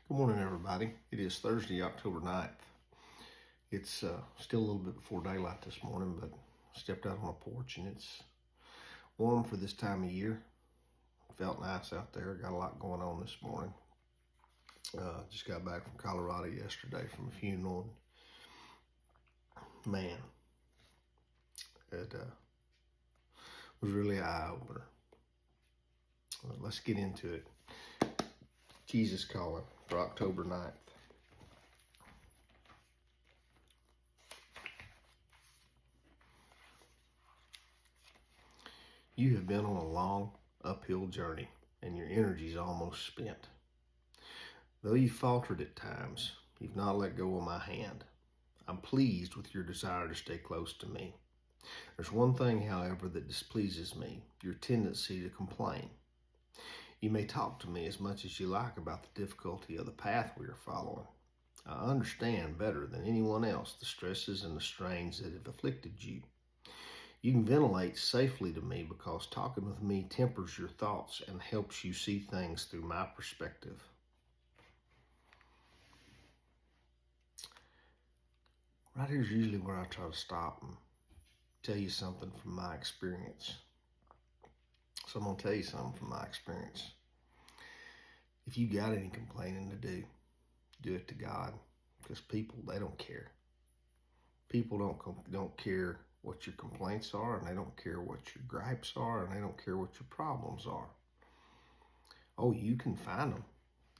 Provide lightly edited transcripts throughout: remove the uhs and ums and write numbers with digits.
Good morning, everybody. It is Thursday, October 9th. It's still a little bit before daylight this morning, but I stepped out on a porch and it's warm for this time of year. Felt nice out there. Got a lot going on this morning. Just got back from Colorado yesterday from a funeral. Man, it was really an eye-opener. Let's get into it. Jesus Calling for October 9th. You have been on a long uphill journey and your energy is almost spent. Though you faltered at times, you've not let go of my hand. I'm pleased with your desire to stay close to me. There's one thing, however, that displeases me, your tendency to complain. You may talk to me as much as you like about the difficulty of the path we are following. I understand better than anyone else the stresses and the strains that have afflicted you. You can ventilate safely to me because talking with me tempers your thoughts and helps you see things through my perspective. Right here's usually where I try to stop and tell you something from my experience. So I'm going to tell you something from my experience. If you got any complaining to do it to God, because people, they don't care. People don't care what your complaints are, and they don't care what your gripes are, and they don't care what your problems are. Oh, you can find them.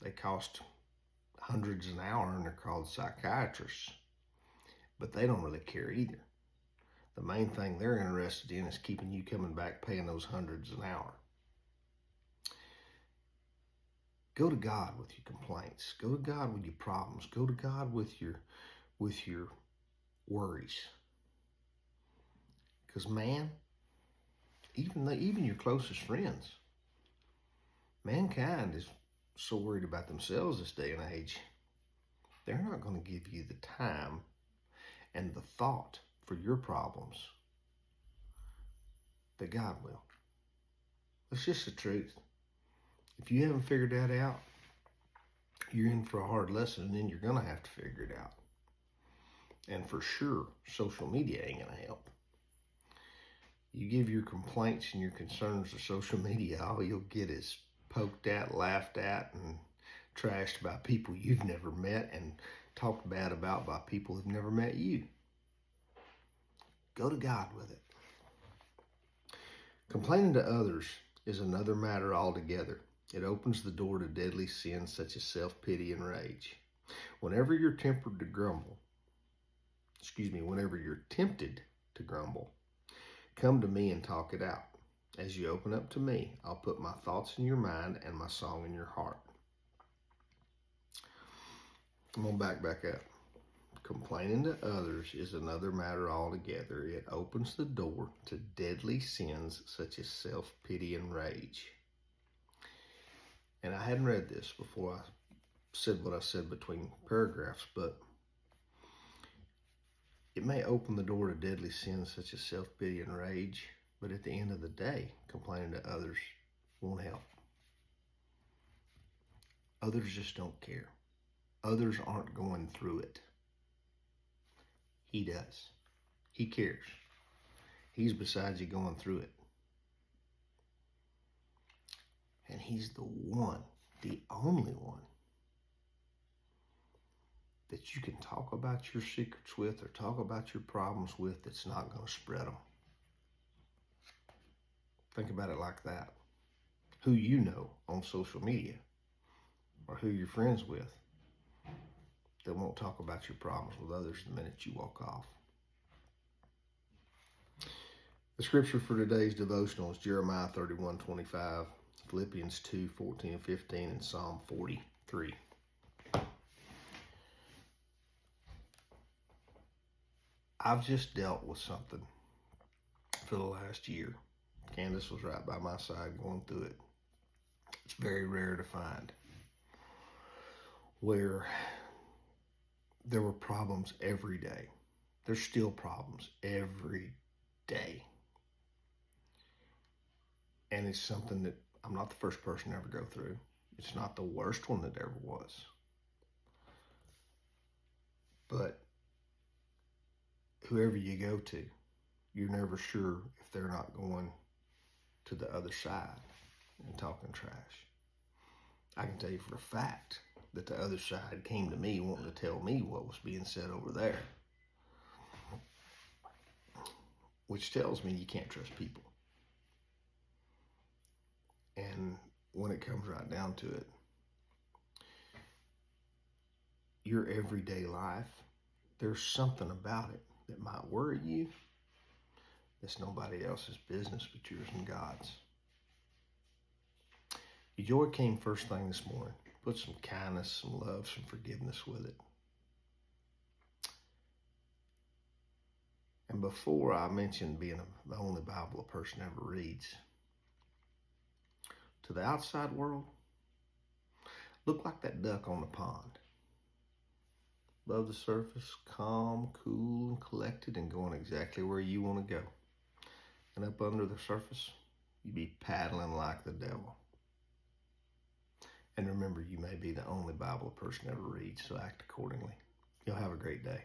They cost hundreds an hour, and they're called psychiatrists. But they don't really care either. The main thing they're interested in is keeping you coming back paying those hundreds an hour. Go to God with your complaints. Go to God with your problems. Go to God with your worries. Because man, even your closest friends, mankind is so worried about themselves this day and age, they're not going to give you the time and the thought for your problems that God will. That's just the truth. If you haven't figured that out, you're in for a hard lesson, and then you're going to have to figure it out. And for sure, social media ain't going to help. You give your complaints and your concerns to social media, all you'll get is poked at, laughed at, and trashed by people you've never met and talked bad about by people who've never met you. Go to God with it. Complaining to others is another matter altogether. It opens the door to deadly sins such as self-pity and rage. Whenever you're tempted to grumble, come to me and talk it out. As you open up to me, I'll put my thoughts in your mind and my song in your heart. I'm going to back up. Complaining to others is another matter altogether. It opens the door to deadly sins such as self-pity and rage. And I hadn't read this before I said what I said between paragraphs, but it may open the door to deadly sins such as self-pity and rage, but at the end of the day, complaining to others won't help. Others just don't care. Others aren't going through it. He does. He cares. He's beside you going through it. And he's the one, the only one, that you can talk about your secrets with or talk about your problems with that's not going to spread them. Think about it like that. Who you know on social media or who you're friends with that won't talk about your problems with others the minute you walk off. The scripture for today's devotional is Jeremiah 31:25, Philippians 2:14 and 15, and Psalm 43. I've just dealt with something for the last year. Candace was right by my side going through it. It's very rare to find where there were problems every day. There's still problems every day. And it's something that I'm not the first person to ever go through. It's not the worst one that ever was. But whoever you go to, you're never sure if they're not going to the other side and talking trash. I can tell you for a fact that the other side came to me wanting to tell me what was being said over there, which tells me you can't trust people. And when it comes right down to it, your everyday life, there's something about it that might worry you. It's nobody else's business but yours and God's. Your joy came first thing this morning. Put some kindness, some love, some forgiveness with it. And before I mentioned being the only Bible a person ever reads, to the outside world, look like that duck on the pond. Above the surface, calm, cool, and collected, and going exactly where you want to go. And up under the surface, you be paddling like the devil. And remember, you may be the only Bible a person ever reads, so act accordingly. You'll have a great day.